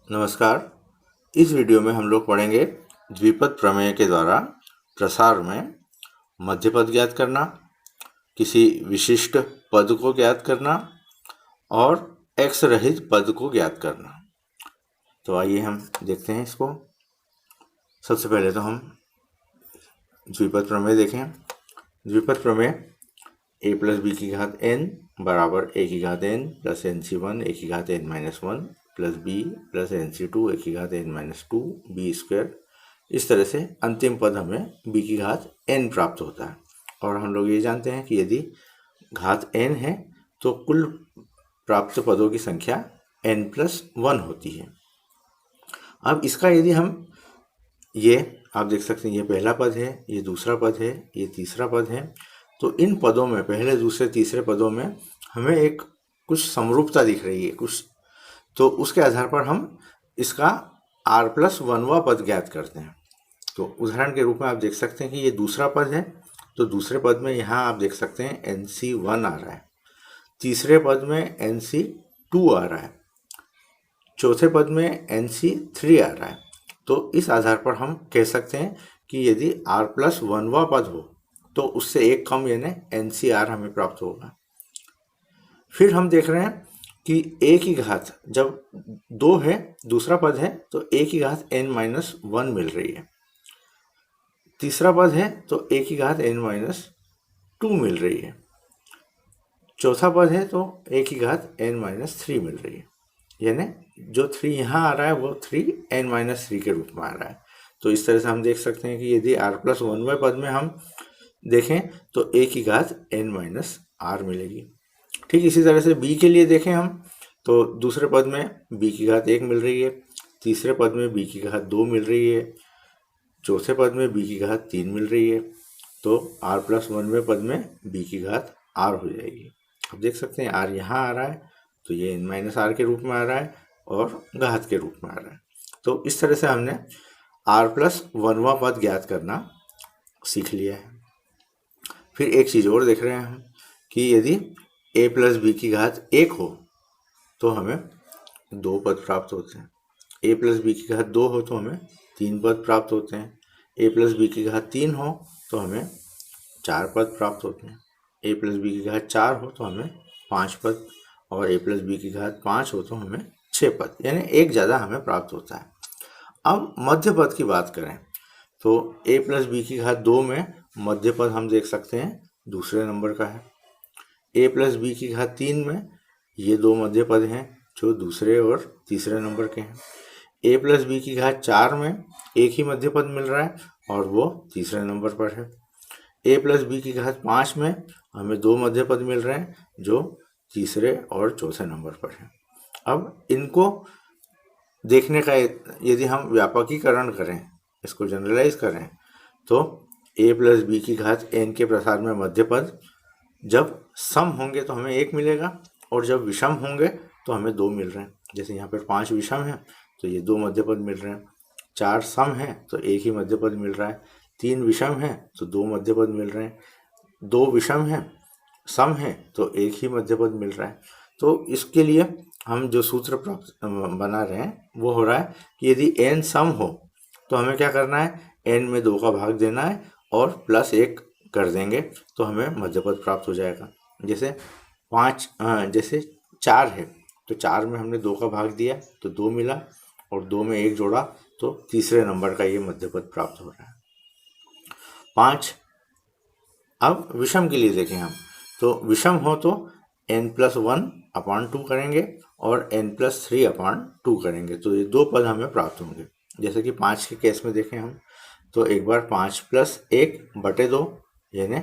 नमस्कार। इस वीडियो में हम लोग पढ़ेंगे द्विपद प्रमेय के द्वारा प्रसार में मध्यपद ज्ञात करना, किसी विशिष्ट पद को ज्ञात करना और x रहित पद को ज्ञात करना। तो आइए हम देखते हैं इसको। सबसे पहले तो हम द्विपद प्रमेय देखें। द्विपद प्रमेय a प्लस बी की घात n बराबर a की घात n प्लस nc1 a की घात n minus one plus B plus nc2 a की घात n minus two B square. इस तरह से अंतिम पद हमें b की घात n प्राप्त होता है। और हम लोग ये जानते हैं कि यदि घात n है तो कुल प्राप्त पदों की संख्या n प्लस वन होती है। अब इसका यदि हम ये आप देख सकते हैं, ये पहला पद है, ये दूसरा पद है, ये तीसरा पद है। तो इन पदों में पहले दूसरे तीसरे पदों में हमें एक कुछ समरूपता दिख रही है कुछ, तो उसके आधार पर हम इसका r प्लस वनवा पद ज्ञात करते हैं। तो उदाहरण के रूप में आप देख सकते हैं कि ये दूसरा पद है, तो दूसरे पद में यहाँ आप देख सकते हैं nc1 आ रहा है, तीसरे पद में nc2 आ रहा है, चौथे पद में nc3 आ रहा है। तो इस आधार पर हम कह सकते हैं कि यदि r प्लस वनवा पद हो तो उससे एक कम यानी NCR हमें प्राप्त होगा। फिर हम देख रहे हैं कि a की घात जब दो है, दूसरा पद है, तो a की घात n माइनस वन मिल रही है। तीसरा पद है तो a की घात n माइनस टू मिल रही है। चौथा पद है तो a की घात n माइनस थ्री मिल रही है, यानी जो थ्री यहाँ आ रहा है वो थ्री n माइनस थ्री के रूप में आ रहा है। तो इस तरह से हम देख सकते हैं कि यदि r प्लस वनवा पद में हम देखें तो a की घात n माइनस आर मिलेगी। ठीक इसी तरह से b के लिए देखें हम तो दूसरे पद में b की घात एक मिल रही है, तीसरे पद में b की घात दो मिल रही है, चौथे पद में b की घात तीन मिल रही है। तो r प्लस वनवें पद में b की घात r हो जाएगी। अब देख सकते हैं r यहाँ आ रहा है तो ये n माइनस आर के रूप में आ रहा है और घात के रूप में आ रहा है। तो इस तरह से हमने r प्लस वनवा पद ज्ञात करना सीख लिया है। फिर एक चीज़ और देख रहे हैं हम कि यदि a प्लस बी की घात एक हो तो हमें दो पद प्राप्त होते हैं, a प्लस बी की घात दो हो तो हमें तीन पद प्राप्त होते हैं, a प्लस बी की घात तीन हो तो हमें चार पद प्राप्त होते हैं, a प्लस बी की घात चार हो तो हमें पाँच पद, और a प्लस बी की घात पाँच हो तो हमें छः पद, यानी एक ज़्यादा हमें प्राप्त होता है। अब मध्य पद की बात करें तो a प्लस बी की घात दो में मध्य पद हम देख सकते हैं दूसरे नंबर का है। a प्लस बी की घात तीन में ये दो मध्य पद हैं जो दूसरे और तीसरे नंबर के हैं। a प्लस बी की घात चार में एक ही मध्य पद मिल रहा है और वो तीसरे नंबर पर है। a प्लस बी की घात पाँच में हमें दो मध्य पद मिल रहे हैं जो तीसरे और चौथे नंबर पर है। अब इनको देखने का यदि हम व्यापकीकरण करें, इसको जनरलाइज करें, तो a प्लस बी की घात n के प्रसार में मध्य पद जब सम होंगे तो हमें एक मिलेगा और जब विषम होंगे तो हमें दो मिल रहे हैं। जैसे यहाँ पर पाँच विषम है तो ये दो मध्य पद मिल रहे हैं, चार सम है तो एक ही मध्य पद मिल रहा है, तीन विषम है तो दो मध्य पद मिल रहे हैं, दो विषम है सम है तो एक ही मध्य पद मिल रहा है। तो इसके लिए हम जो सूत्र प्राप्त बना रहे हैं वो हो रहा है कि यदि n सम हो तो हमें क्या करना है, n में दो का भाग देना है और प्लस एक कर देंगे तो हमें मध्यपद प्राप्त हो जाएगा। जैसे जैसे चार है तो चार में हमने दो का भाग दिया तो दो मिला और दो में एक जोड़ा तो तीसरे नंबर का ये मध्यपद प्राप्त हो रहा है। पाँच। अब विषम के लिए देखें हम तो विषम हो तो n plus one upon two करेंगे और n plus three upon two करेंगे तो ये दो पद हमें प्राप्त होंगे। जैसे कि पाँच के केस में देखें हम तो एक बार पाँच प्लस एक बटे दो यानी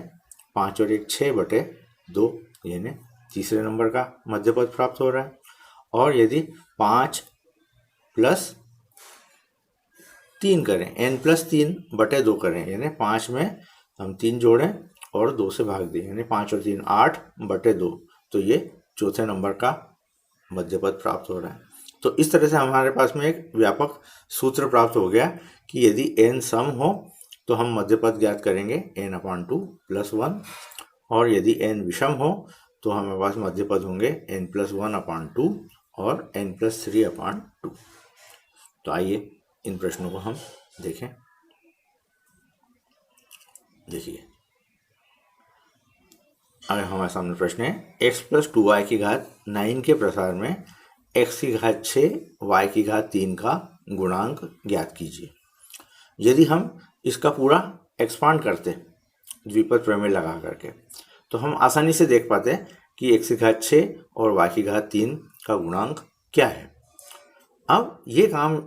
पाँच और एक छः बटे दो यानी तीसरे नंबर का मध्य पद प्राप्त हो रहा है। और यदि पाँच प्लस तीन करें, n प्लस तीन बटे दो करें यानी पाँच में हम तीन जोड़ें और दो से भाग दें यानी पाँच और तीन आठ बटे दो, तो ये चौथे नंबर का मध्य पद प्राप्त हो रहा है। तो इस तरह से हमारे पास में एक व्यापक सूत्र प्राप्त हो गया कि यदि n सम हो तो हम मध्य पद ज्ञात करेंगे n upon two plus one, और यदि n विषम हो तो हमारे पास मध्य पद होंगे n plus one upon two और n plus three upon two. तो आइए इन प्रश्नों को हम देखें। देखिए, अगर हमारे सामने प्रश्न है x प्लस 2y की घात 9 के प्रसार में x की घात 6 y की घात 3 का गुणांक ज्ञात कीजिए। यदि हम इसका पूरा एक्सपांड करते द्विपद प्रमेय लगा करके, तो हम आसानी से देख पाते हैं कि x की घात 6 और y की घात 3 का गुणांक क्या है। अब ये काम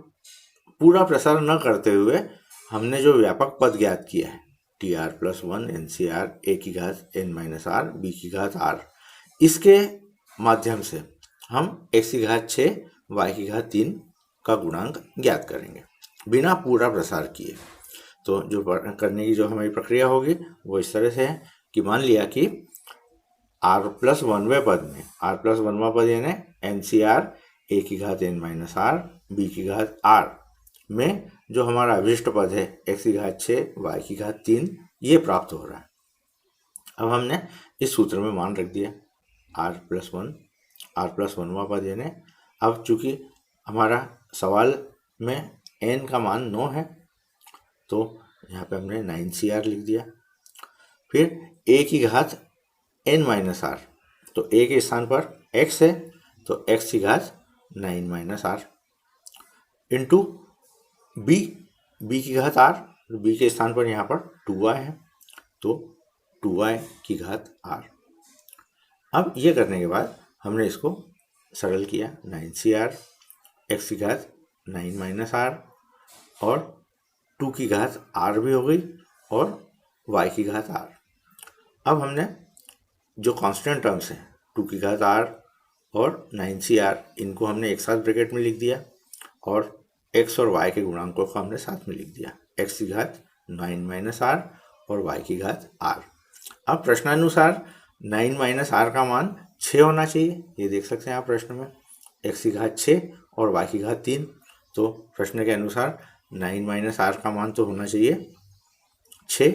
पूरा प्रसार न करते हुए हमने जो व्यापक पद ज्ञात किया है T r plus 1 n C r a की घात एन माइनस आर बी की घात आर, इसके माध्यम से हम x की घात 6 y की घात 3 का गुणांक ज्ञात करेंगे बिना पूरा प्रसार किए। तो जो करने की जो हमारी प्रक्रिया होगी वो इस तरह से है कि मान लिया कि r प्लस 1वें पद में r प्लस 1वां पद यानी एन सी आर ए की घात एन माइनस आर बी की घात आर में जो हमारा अभिष्ट पद है x की घात 6 y की घात 3 ये प्राप्त हो रहा है। अब हमने इस सूत्र में मान रख दिया r प्लस 1वां पद यानी, अब चूंकि हमारा सवाल में n का मान 9 है तो यहाँ पे हमने 9CR लिख दिया। फिर a की घात n माइनस आर, तो a के स्थान पर x है तो x की घात 9 माइनस आर इंटू b की घात r, b के स्थान पर यहाँ पर 2y है तो 2y की घात r। अब ये करने के बाद हमने इसको सरल किया 9CR x की घात 9 माइनस आर और 2 की घात r भी हो गई और y की घात r। अब हमने जो कांस्टेंट टर्म्स हैं 2 की घात r और 9CR इनको हमने एक साथ ब्रैकेट में लिख दिया और x और y के गुणांकों को हमने साथ में लिख दिया, x की घात 9 माइनस r और y की घात r। अब प्रश्नानुसार 9 माइनस r का मान 6 होना चाहिए, ये देख सकते हैं आप प्रश्न में x की घात 6 और y की घात 3, तो प्रश्न के अनुसार 9 माइनस r का मान तो होना चाहिए 6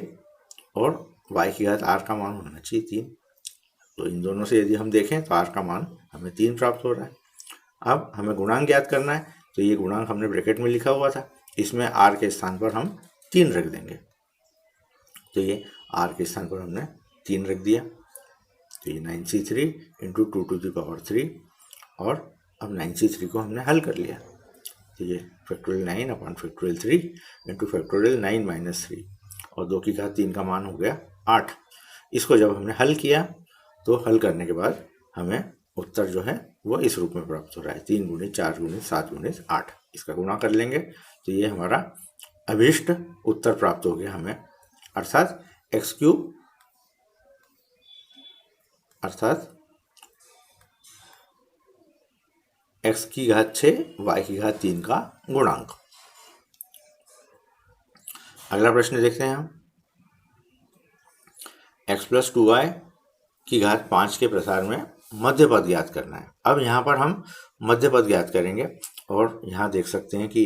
और y की घात r का मान होना चाहिए 3। तो इन दोनों से यदि हम देखें तो r का मान हमें 3 प्राप्त हो रहा है। अब हमें गुणांक ज्ञात करना है, तो ये गुणांक हमने ब्रैकेट में लिखा हुआ था, इसमें r के स्थान पर हम 3 रख देंगे, तो ये r के स्थान पर हमने 3 रख दिया, तो ये 9C3 into 2 to the power 3 और अब 9C3 को हमने हल कर लिया, तो ये factorial 9 upon factorial 3 into factorial 9 minus 3 और 2 की घात 3 का मान हो गया 8। इसको जब हमने हल किया तो हल करने के बाद हमें उत्तर जो है वो इस रूप में प्राप्त हो रहा है 3 गुणित 4 गुणित 7 गुणित 8। इसका गुणा कर लेंगे तो ये हमारा अभीष्ट उत्तर प्राप्त हो गया हमें, अर्थात x क्यूब अर्थात x की घात 6 y की घात 3 का गुणांक। अगला प्रश्न देखते हैं हम, x प्लस 2y की घात 5 के प्रसार में मध्य पद ज्ञात करना है। अब यहाँ पर हम मध्य पद ज्ञात करेंगे और यहाँ देख सकते हैं कि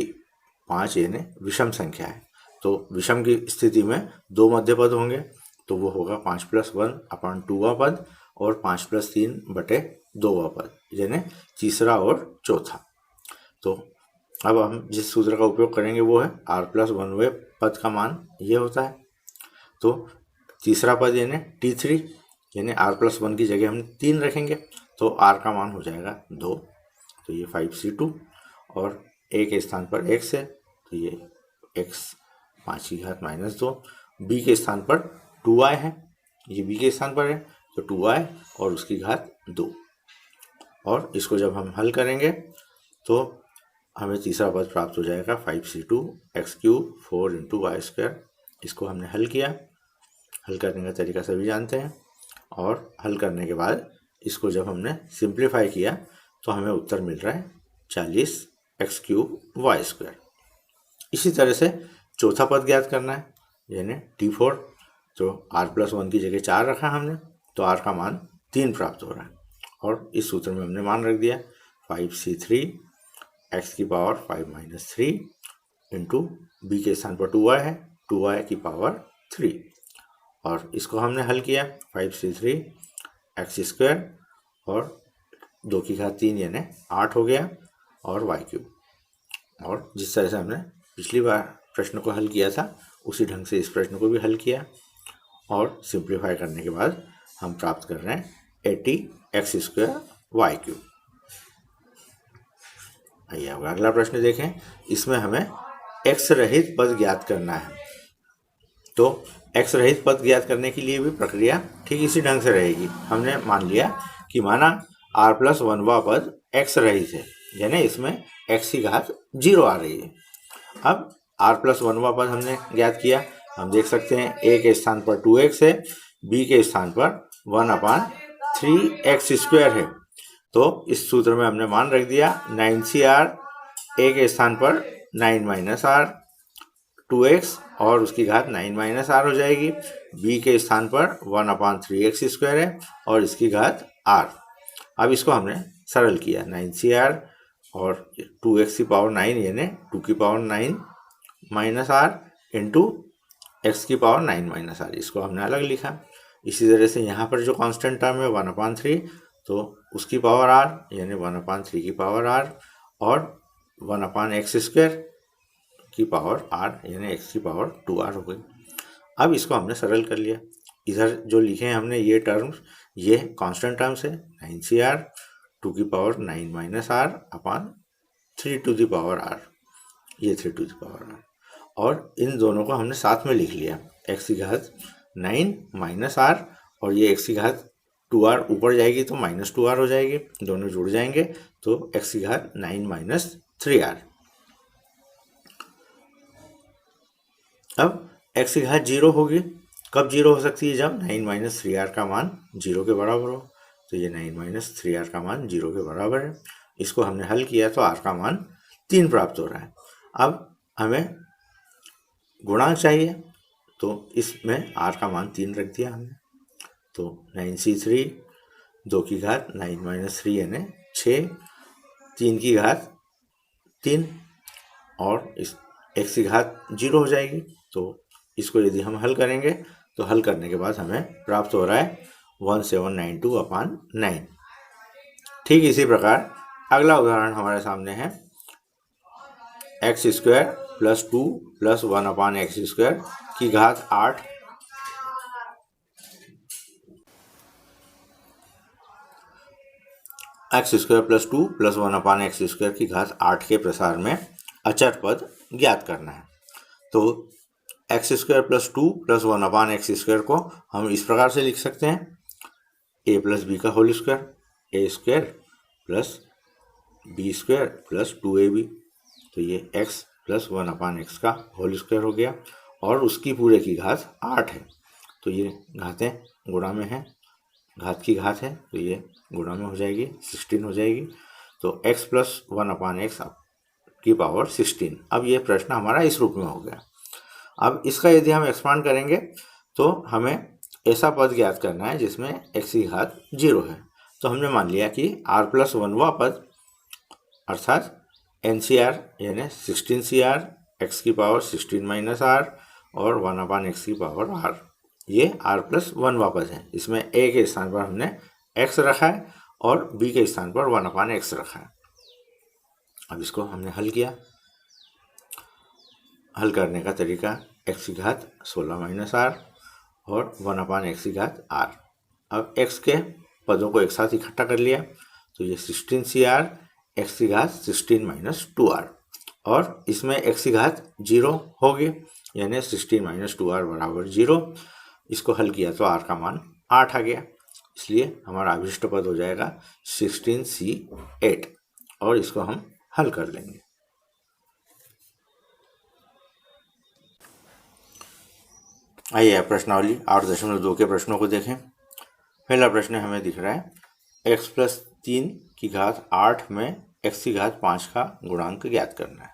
5 यानी विषम संख्या है, तो विषम की स्थिति में 2 मध्य पद होंगे, तो वो होगा 5 प्लस 1 अपॉन 2वां पद और 5 प्लस 3 बटे 2वां पद यानी तीसरा और चौथा। तो अब हम जिस सूत्र का उपयोग करेंगे वो है r प्लस 1वें पद का मान ये होता है, तो तीसरा पद यानी T3 यानी r प्लस 1 की जगह हम 3 रखेंगे तो r का मान हो जाएगा 2, तो ये 5C2 और a के स्थान पर x है तो ये x 5 की घात माइनस 2, b के स्थान पर 2y है, ये b के स्थान पर है तो 2y और उसकी घात 2, और इसको जब हम हल करेंगे तो हमें तीसरा पद प्राप्त हो जाएगा 5C2 x cube 4 into y square. इसको हमने हल किया, हल करने का तरीका सभी जानते हैं, और हल करने के बाद इसको जब हमने सिंप्लीफाई किया तो हमें उत्तर मिल रहा है 40 x क्यूब वाई स्क्वायर। इसी तरह से चौथा पद ज्ञात करना है यानी T4, तो r प्लस 1 की जगह 4 रखा हमने तो r का मान 3 प्राप्त हो रहा है, और इस सूत्र में हमने मान रख दिया 5C3 x की पावर 5 माइनस 3 इंटू बी के स्थान पर 2y है 2y की पावर 3, और इसको हमने हल किया 5C3 x स्क्वायर और 2 की घात 3 यानी 8 हो गया और y क्यूब। और जिस तरह से हमने पिछली बार प्रश्न को हल किया था उसी ढंग से इस प्रश्न को भी हल किया और सिंप्लीफाई करने के बाद हम प्राप्त कर रहे हैं 80x² y³। आइए अब अगला प्रश्न देखें। इसमें हमें x रहित पद ज्ञात करना है। तो x रहित पद ज्ञात करने के लिए भी प्रक्रिया ठीक इसी ढंग से रहेगी। हमने मान लिया कि माना r+1वां पद x रहित है, यानी इसमें x की घात 0 आ रही है। अब r+1वां पद हमने ज्ञात किया। हम देख सकते हैं a के स्थान पर 2x है, b के स्थान पर 1/3x² है। तो इस सूत्र में हमने मान रख दिया 9CR, a के स्थान पर 9 - r, 2x और उसकी घात 9 - r हो जाएगी। b के स्थान पर 1/3x² है और इसकी घात r। अब इसको हमने सरल किया 9CR और 2x की पावर 9 यानी 2 की पावर 9 - r इंटू x की पावर 9 - r, इसको हमने अलग लिखा। इसी तरह से यहाँ पर जो कांस्टेंट टर्म है 1/3, तो उसकी पावर r यानी 1/3 की पावर r और 1/x² की पावर r यानी x की पावर 2r हो गई। अब इसको हमने सरल कर लिया। इधर जो लिखे हैं हमने ये टर्म्स, ये कांस्टेंट टर्म्स है 9CR 2 की power 9 - r upon 3 to the power r, ये 3 टू द पावर r, और इन दोनों को हमने साथ में लिख लिया। x की घात 9 - r और ये x की घात 2r ऊपर जाएगी तो -2r हो जाएगी, दोनों जुड़ जाएंगे तो x की घात 9 - 3r। अब x की घात 0 होगी। कब 0 हो सकती है? जब 9 - 3r का मान 0 के बराबर हो। तो ये 9 - 3r का मान 0 के बराबर है। इसको हमने हल किया तो r का मान 3 प्राप्त हो रहा है। अब हमें गुणांक चाहिए, तो इसमें r का मान 3 रख दिया हमने। तो 9C3 2 की घात 9 - 3 यानी 6, 3 की घात 3 और इस x की घात 0 हो जाएगी। तो इसको यदि हम हल करेंगे तो हल करने के बाद हमें प्राप्त हो रहा है 1792/9। ठीक इसी प्रकार अगला उदाहरण हमारे सामने है x² + 2 + 1/x² की घात 8 x² + 2 + 1/x² की घात 8 के प्रसार में अचर पद ज्ञात करना है। तो x² + 2 + 1/x² को हम इस प्रकार से लिख सकते हैं a + b का whole square, a² + b² + 2ab। तो ये x + 1/x का होल स्क्वायर हो गया और उसकी पूरे की घात 8 है। तो ये घातें गुणा में हैं, घात की घात है तो ये गुणा में हो जाएगी, 16 हो जाएगी। तो x + 1/x की पावर 16। अब ये प्रश्न हमारा इस रूप में हो गया। अब इसका यदि हम एक्सपांड करेंगे तो हमें ऐसा पद ज्ञात करना है जिसमें x की घात 0 है। तो हमने मान लिया कि r+1वां पद अर्थात NCR यानी 16CR x की पावर 16 - r और 1/x की पावर r, ये r+1वां पद है। इसमें a के स्थान पर हमने x रखा है और b के स्थान पर 1/x रखा है। अब इसको हमने हल किया। हल करने का तरीका x की घात 16 - r और 1/x की घात r। अब x के पदों को एक साथ इकट्ठा कर लिया तो ये 16CR x की घात 16 - 2r और इसमें x की घात 0 होगी यानी 16 - 2r बराबर 0। इसको हल किया तो r का मान 8 आ गया, इसलिए हमारा अभिष्ट पद हो जाएगा 16C8 और इसको हम हल कर लेंगे। आइए प्रश्नावली 8.2 के प्रश्नों को देखें। पहला प्रश्न हमें दिख रहा है x + 3 की घात 8 में x की घात 5 का गुणांक ज्ञात करना है।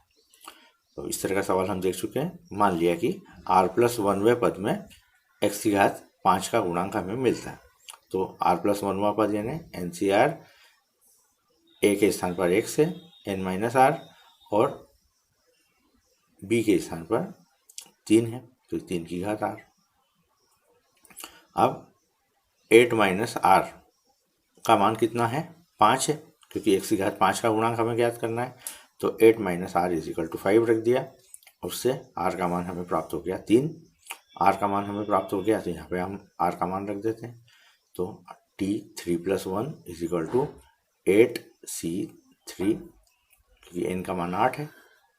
तो इस तरह का सवाल हम देख चुके हैं। मान लिया कि r+1वें पद में x की घात 5 का गुणांक हमें मिलता है। तो r+1वां पद यानी NCR a के स्थान पर x है, n - r और b के स्थान पर 3 है तो 3 की घात r। अब 8 - r का मान कितना है? 5 है, क्योंकि x की घात 5 का गुणांक हमें ज्ञात करना है। तो 8 minus r is equal to 5 रख दिया। उससे आर का मान हमें प्राप्त हो गया 3। आर का मान हमें प्राप्त हो गया तो यहाँ पे हम आर का मान रख देते हैं। तो t3 + 1 is equal to 8c3, क्योंकि n का मान 8 है,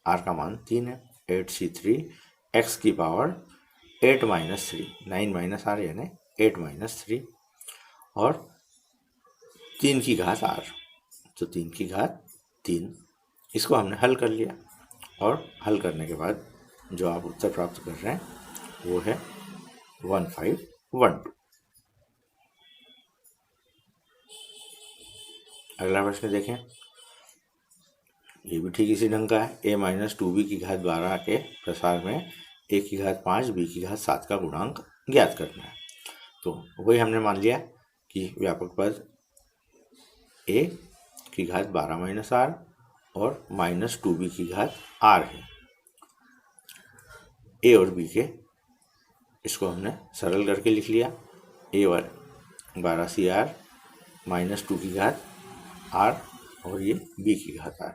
r का मान 3 है। 8c3 x की पावर 8 माइनस 3, 9 माइनस आर यानी 8 माइनस 3, और 3 की घात r, तो 3 की घात 3। इसको हमने हल कर लिया, और हल करने के बाद जो आप उत्तर प्राप्त कर रहे हैं वो है 1512। अगला प्रश्न देखें, ये भी ठीक इसी ढंग का है। a माइनस 2b की घात 12 के प्रसार में a की घात 5 b की घात 7 का गुणांक ज्ञात करना है। तो वही हमने मान लिया कि व्यापक पद a की घात 12 माइनस r और माइनस 2b की घात r है। a और b के इसको हमने सरल करके लिख लिया। a 12cr माइनस 2 की घात r और ये b की घात r।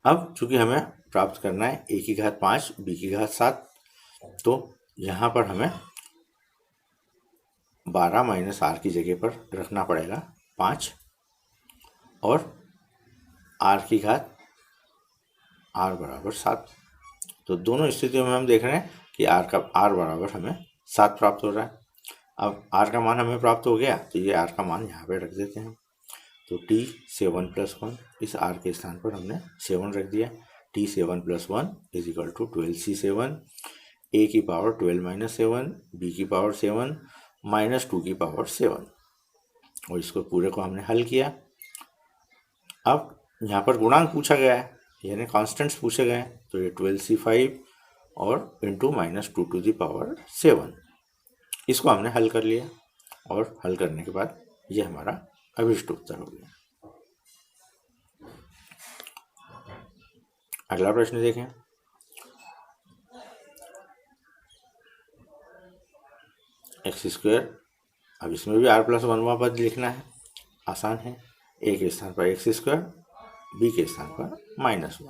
अब चूंकि हमें प्राप्त करना है a की घात 5 b की घात 7, तो यहाँ पर हमें 12 माइनस r की जगह पर रखना पड़ेगा 5, और r की घात r बराबर 7। तो दोनों स्थितियों में हम देख रहे हैं कि r बराबर हमें 7 प्राप्त हो रहा है। अब r का मान हमें प्राप्त हो गया, तो ये r का मान यहाँ पे रख देते हैं। तो t7 + 1, इस r के स्थान पर हमने 7 रख दिया। t7 + 1 is equal to 12c7, a की पावर 12 माइनस 7, b की पावर 7, माइनस 2 की पावर 7, और इसको पूरे को हमने हल किया। अब यहाँ पर गुणांक पूछा गया है, यानी कांस्टेंट्स पूछे गए हैं, तो ये 12c5 और into minus 2 to the power 7, इसको हमने हल कर लिया, और हल करने के बाद ये हमारा अभिष्ट उत्तर हो गया। अगला प्रश्न देखें, x², अब इसमें भी r+1वां पद लिखना है, आसान है। a के स्थान पर x², b के स्थान पर -1।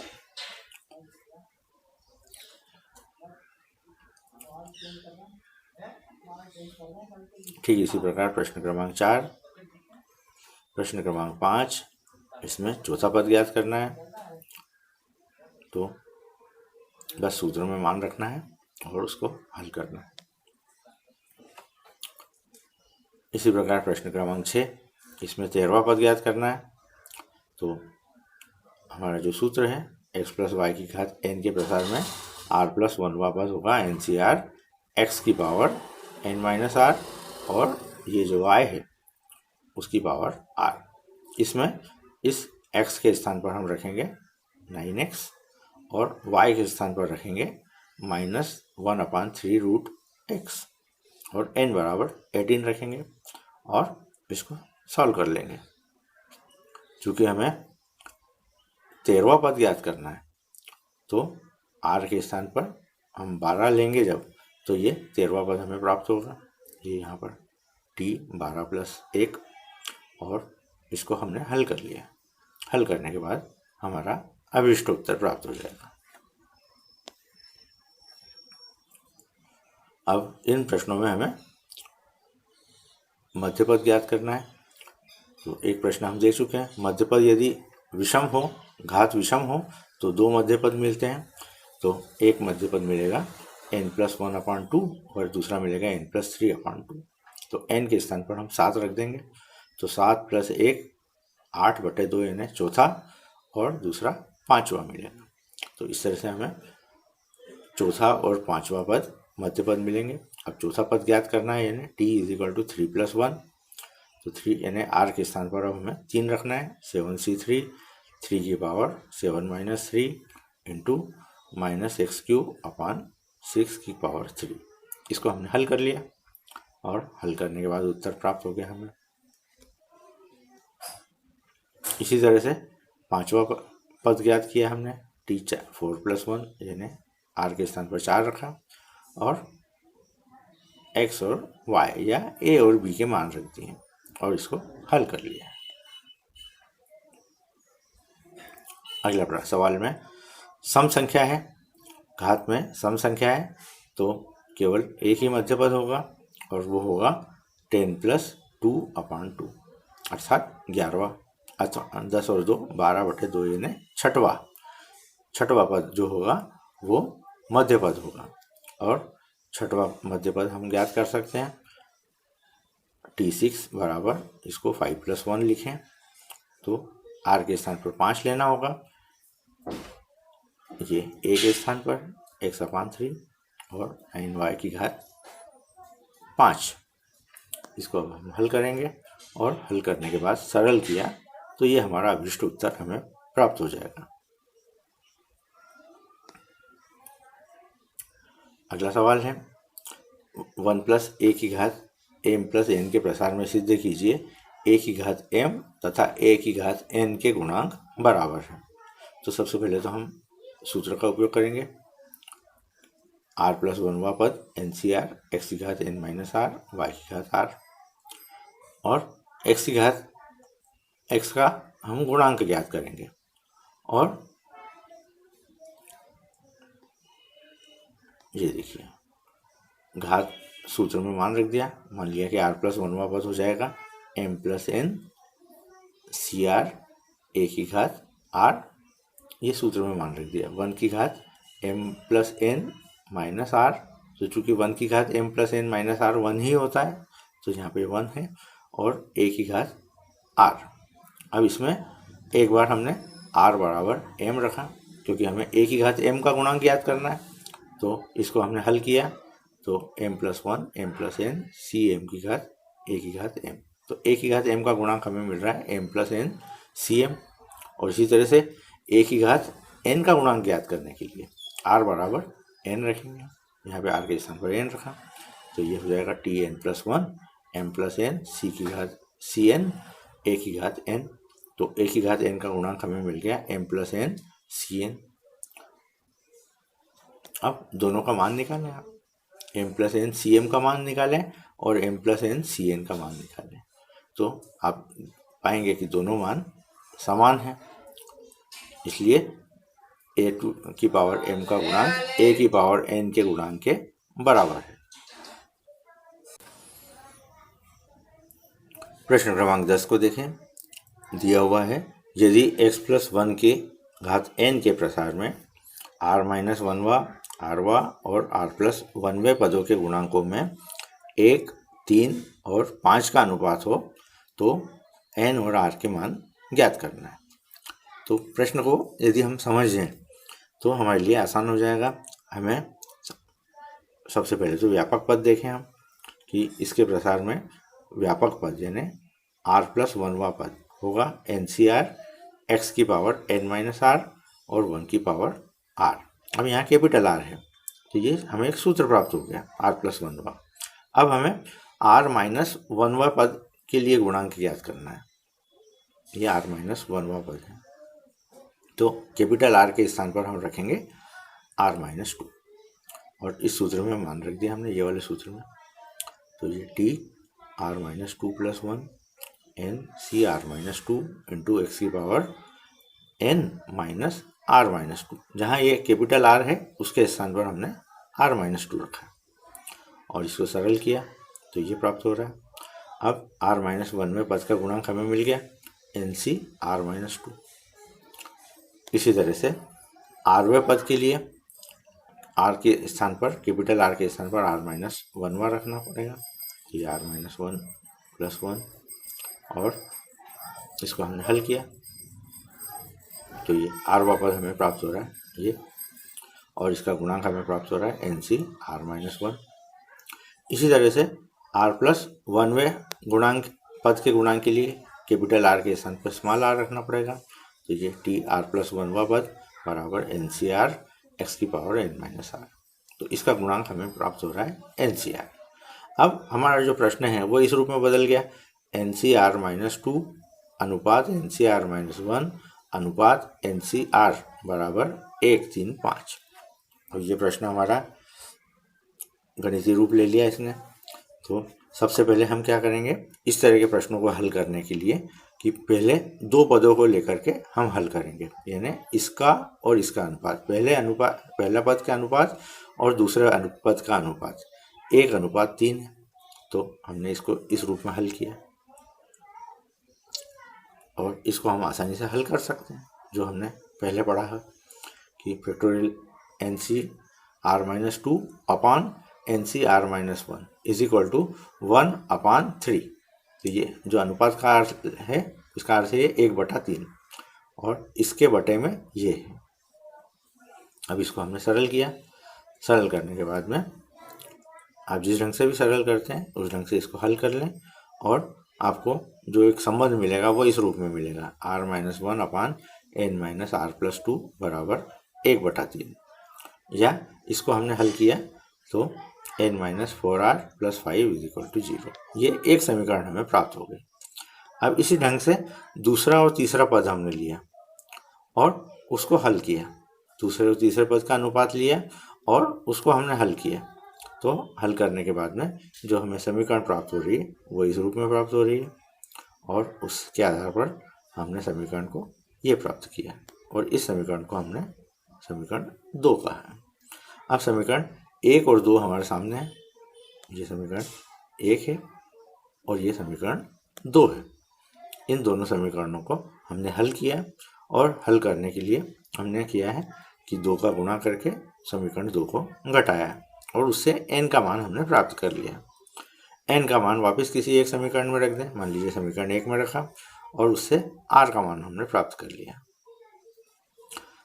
ठीक इसी प्रकार प्रश्न क्रमांक 4, प्रश्न क्रमांक 5, इसमें चौथा पद ज्ञात करना है। तो बस सूत्र में मान रखना है और उसको हल करना है। इसी प्रकार प्रश्न क्रमांक 6, इसमें 13वां पद ज्ञात करना है। तो हमारा जो सूत्र है x + y की घात n के प्रसार में r+1वां पद होगा NCR x की पावर n-r, और ये जो y है उसकी पावर r। इसमें इस x के स्थान पर हम रखेंगे 9x, और y के स्थान पर रखेंगे -1/3√x, और n बराबर 18 रखेंगे, और इसको सॉल्व कर लेंगे। चूँकि हमें 13वां पद ज्ञात करना है, तो r के स्थान पर हम 12 लेंगे जब, तो ये 13वां पद हमें प्राप्त होगा। ये यहाँ पर t 12 + 1, और इसको हमने हल कर लिया। हल करने के बाद हमारा अभिष्ट उत्तर प्राप्त हो जाएगा। अब इन प्रश्नों में हमें मध्यपद ज्ञात करना है। तो एक प्रश्न हम देख चुके हैं, मध्यपद यदि विषम हो, घात विषम हो, तो 2 मध्यपद मिलते हैं। तो एक मध्यपद मिलेगा n+1/2 और दूसरा मिलेगा n+3/2। तो n के स्थान पर हम 7 रख देंगे, तो 7 + 1 8/2 यानी चौथा, और दूसरा 5वां मिलेगा। तो इस तरह से हमें चौथा और 5वां पद मध्यपद मिलेंगे। अब चौथा पद ज्ञात करना है, यानी t = 3 + 1। तो 3 यानी r के स्थान पर अब हमें 3 रखना है, 7c3, 3 की पावर 7 - 3 इंटू -x³ की पावर 3। इसको हमने हल कर लिया, और हल करने के बाद उत्तर प्राप्त हो गया हमें। इसी तरह से 5वां पद ज्ञात किया हमने, t4 + 1, यानी r के स्थान पर 4 रखा, और x और y या a और b के मान रख दिए, और इसको हल कर लिया। अगला सवाल में सम संख्या है, घात में सम संख्या है, तो केवल एक ही मध्य पद होगा और वो होगा 10 + 2/2 अर्थात 11वां। अच्छा 10 और 2 12/2 यानी छठवां पद जो होगा वो मध्य पद होगा। और छठवां मध्य पद हम ज्ञात कर सकते हैं। T6 बराबर इसको 5 + 1 लिखें तो R के स्थान पर 5 लेना होगा, ये A के स्थान पर x/3 और 9y की घात 5। इसको अब हम हल करेंगे और हल करने के बाद सरल किया तो ये हमारा अभिष्ट उत्तर हमें प्राप्त हो जाएगा। अगला सवाल है 1 + a की घात m + n के प्रसार में सिद्ध कीजिए a की घात m तथा a की घात n के गुणांक बराबर है। तो सबसे पहले तो हम सूत्र का उपयोग करेंगे। r + 1वां पद NCR x की घात n - r y की घात r और x की घात x का हम गुणांक ज्ञात करेंगे और ये देखिए घात सूत्र में मान रख दिया, मान लिया कि r + 1वां पद हो जाएगा m + n CR a की घात r, ये सूत्र में मान रख दिया। 1 की घात m + n - r, तो चूंकि 1 की घात m + n - r 1 ही होता है तो यहाँ पे 1 है और a की घात r। अब इसमें एक बार हमने r बराबर m रखा क्योंकि हमें a की घात m का गुणांक ज्ञात करना है, तो इसको हमने हल किया तो m + 1 m + n Cm की घात a की घात m, तो a की घात m का गुणांक हमें मिल रहा है m + n Cm। और इसी तरह से a की घात n का गुणांक ज्ञात करने के लिए r बराबर n रखेंगे, यहाँ पे r के स्थान पर n रखा तो ये हो जाएगा Tn + 1 m + n C की घात Cn a की घात n, तो a की घात n का गुणांक हमें मिल गया m + n Cn। अब दोनों का मान निकालें आप, m + n Cm का मान निकालें और m + n Cn का मान निकालें तो आप पाएंगे कि दोनों मान समान हैं, इसलिए a² की पावर m का गुणांक a की पावर n के गुणांक के बराबर है। प्रश्न क्रमांक 10 को देखें। दिया हुआ है यदि x + 1 की घात n के प्रसार में r - 1वां rवां और r + 1वें पदों के गुणांकों में 1, 3 और 5 का अनुपात हो तो n और r के मान ज्ञात करना है। तो प्रश्न को यदि हम समझें तो हमारे लिए आसान हो जाएगा। हमें सबसे पहले तो व्यापक पद देखें हम कि इसके प्रसार में व्यापक पद यानी r + 1वां पद होगा NCR x की पावर n - r और 1 की पावर r। अब यहाँ कैपिटल R है तो ये हमें एक सूत्र प्राप्त हो गया r + 1वां। अब हमें r - 1वां पद के लिए गुणांक ज्ञात करना है, ये r - 1वां पद है तो कैपिटल R के स्थान पर हम रखेंगे r - 2 और इस सूत्र में मान रख दिया हमने, ये वाले सूत्र में, तो ये T r - 2 + 1 n CR - 2 × x की पावर n - r - 2, जहाँ ये कैपिटल R है उसके स्थान पर हमने r - 2 रखा और इसको सरल किया तो ये प्राप्त हो रहा है। अब r - 1वें पद का गुणांक हमें मिल गया NC r - 2। इसी तरह से rवें पद के लिए r के स्थान पर कैपिटल R के स्थान पर r - 1वां रखना पड़ेगा, ये r - 1 + 1 और इसको हमने हल किया तो ये rवां पद हमें प्राप्त हो रहा है ये, और इसका गुणांक हमें प्राप्त हो रहा है NC r - 1। इसी तरह से r + 1वें गुणांक पद के गुणांक के लिए कैपिटल R के स्थान पर स्मॉल r रखना पड़ेगा, तो ये T r + 1वां पद बराबर NCR x की पावर n - r, तो इसका गुणांक हमें प्राप्त हो रहा है NCR। अब हमारा जो प्रश्न है वो इस रूप में बदल गया NCR - 2 अनुपात NCR - 1 अनुपात NCR बराबर 1, 3, 5। और ये प्रश्न हमारा गणितीय रूप ले लिया इसने, तो सबसे पहले हम क्या करेंगे, इस तरह के प्रश्नों को हल करने के लिए कि पहले दो पदों को लेकर के हम हल करेंगे, यानी इसका और इसका अनुपात, पहला पद का अनुपात और दूसरे पद का अनुपात 1:3 है। तो हमने इसको इस रूप में हल किया और इसको हम आसानी से हल कर सकते हैं, जो हमने पहले पढ़ा है कि factorial NC(r-2) upon NC(r-1) is equal to 1/3। तो ये जो अनुपात का अर्थ है, इसका अर्थ है ये 1/3 और इसके बटे में ये है। अब इसको हमने सरल किया। सरल करने के बाद में आप जिस ढंग से भी सरल करते हैं उस ढंग से इसको हल कर लें और आपको जो एक संबंध मिलेगा वो इस रूप में मिलेगा, r-1 अपॉन n-r+2 बराबर 1/3। या इसको हमने हल किया तो n-4r + 5 = 0। ये एक समीकरण हमें प्राप्त हो गई। अब इसी ढंग से दूसरा और तीसरा पद हमने लिया और उसको हल किया, दूसरे और तीसरे पद का अनुपात लिया और उसको हमने हल किया। तो हल करने के बाद में जो हमें समीकरण प्राप्त हो रही है वो इस रूप में प्राप्त हो रही है और उसके आधार पर हमने समीकरण को ये प्राप्त किया और इस समीकरण को हमने समीकरण 2 कहा है। अब समीकरण 1 और 2 हमारे सामने है। ये समीकरण 1 है और ये समीकरण 2 है। इन दोनों समीकरणों को हमने हल किया और हल करने के लिए हमने किया है कि 2 का गुणा करके समीकरण 2 को घटाया और उससे n का मान हमने प्राप्त कर लिया। n का मान वापस किसी एक समीकरण में रख दें, मान लीजिए समीकरण 1 में रखा और उससे r का मान हमने प्राप्त कर लिया।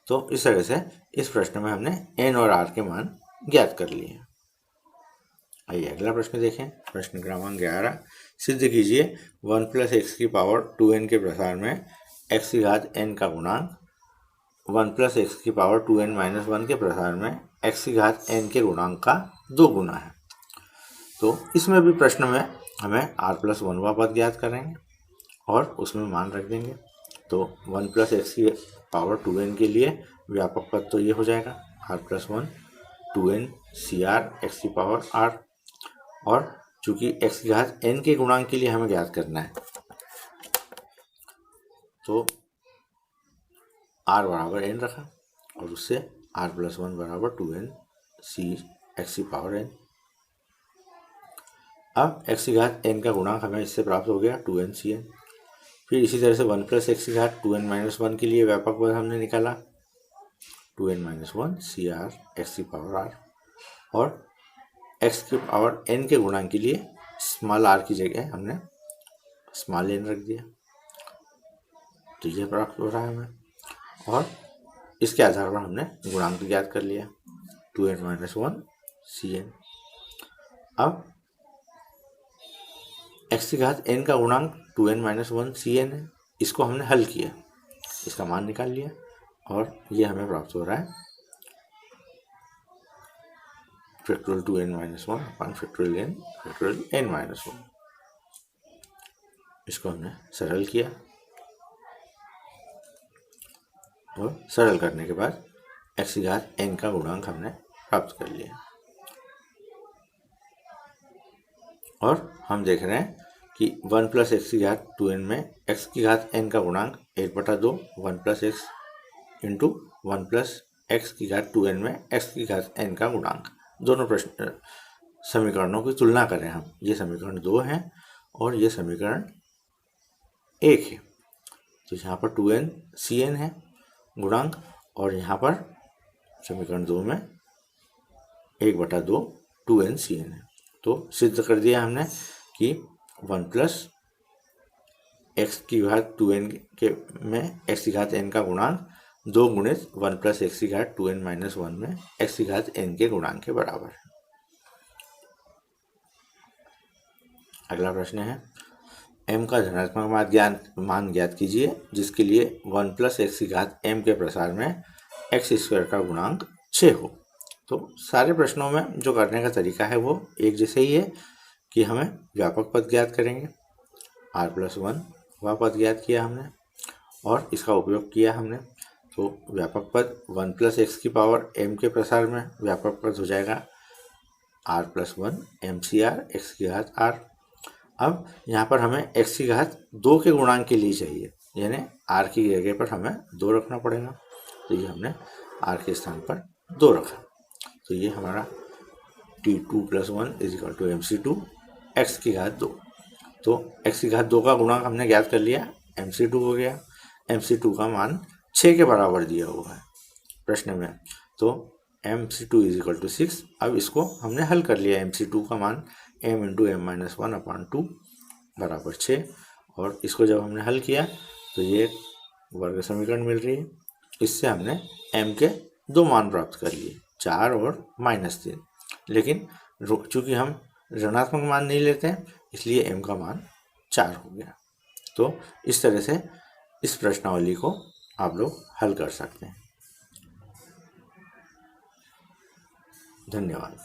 तो इस तरह से इस प्रश्न में हमने n और r के मान ज्ञात कर लिए। आइए अगला प्रश्न देखें। प्रश्न क्रमांक 11, सिद्ध कीजिए 1 + x⁴2n के प्रसार में x⁴n का गुणांक 1 + x⁴2n - 1 के प्रसार में x⁴n के गुणांक का 2 गुना है। तो इसमें भी प्रश्न में हमें r+1वां पद ज्ञात करेंगे और उसमें मान रख देंगे। तो 1 + x⁴2n के लिए व्यापक पद तो ये हो जाएगा r+1 2n CR x⁴r, और चूंकि x⁴n के गुणांक के लिए हमें ज्ञात करना है तो r बराबर n रखा और उससे r+1 बराबर 2n C x⁴n। अब x⁴n का गुणांक हमें इससे प्राप्त हो गया 2n Cn। फिर इसी तरह से 1 + x⁴2n - 1 के लिए व्यापक पद हमने निकाला 2n - 1 CR x⁴r, और x⁴n के गुणांक के लिए स्मॉल r की जगह हमने स्मॉल n रख दिया। तो यह प्राप्त हो रहा है हमें और इसके आधार पर हमने गुणांक ज्ञात कर लिया 2n - 1 Cn। अब x⁴n का गुणांक 2n - 1 Cn है, इसको हमने हल किया, इसका मान निकाल लिया और ये हमें प्राप्त हो रहा है factorial 2n - 1 upon factorial n factorial n - 1। इसको हमने सरल किया और सरल करने के बाद x⁴n का गुणांक हमने प्राप्त कर लिया और हम देख रहे हैं कि 1 + x⁴2n में x⁴n का गुणांक 1/2 1 + x इंटू 1 + x⁴2n में x⁴n का गुणांक। दोनों प्रश्न समीकरणों की तुलना करें हम, ये समीकरण 2 है और ये समीकरण 1 है। तो यहाँ पर 2n Cn है गुणांक और यहाँ पर समीकरण 2 में 1/2 2n Cn है। तो सिद्ध कर दिया हमने कि 1 + x⁴2n के में x⁴n का गुणांक 2 गुणित 1 + x⁴2n - 1 में x⁴n के गुणांक के बराबर है। अगला प्रश्न है, m का धनात्मक मान ज्ञात कीजिए जिसके लिए 1 + x⁴m के प्रसार में x² का गुणांक 6 हो। तो सारे प्रश्नों में जो करने का तरीका है वो एक जैसे ही है कि हमें व्यापक पद ज्ञात करेंगे, r+1 वह पद ज्ञात किया हमने और इसका उपयोग किया हमने। तो व्यापक पद 1 + x⁴m के प्रसार में व्यापक पद हो जाएगा r+1 MCR x⁴r, अब यहाँ पर हमें x की घात 2 के गुणांक के लिए चाहिए, यानी r की जगह पर हमें 2 रखना पड़ेगा। तो ये हमने r के स्थान पर 2 रखा। तो ये हमारा t2 + 1 = mc2 x की घात 2। तो x की घात 2 का गुणांक हमने ज्ञात कर लिया, mc2 हो गया। mc2 का मान 6 के बराबर दिया हुआ है प्रश्न में, तो mc2 = 6। अब इसको हमने हल कर लिया, mc2 का मान m × m-1/2 बराबर 6, और इसको जब हमने हल किया तो ये वर्ग समीकरण मिल रही है। इससे हमने m के 2 मान प्राप्त कर लिए, 4 और -3। लेकिन चूँकि हम ऋणात्मक मान नहीं लेते हैं, इसलिए m का मान 4 हो गया। तो इस तरह से इस प्रश्नावली को आप लोग हल कर सकते हैं। धन्यवाद।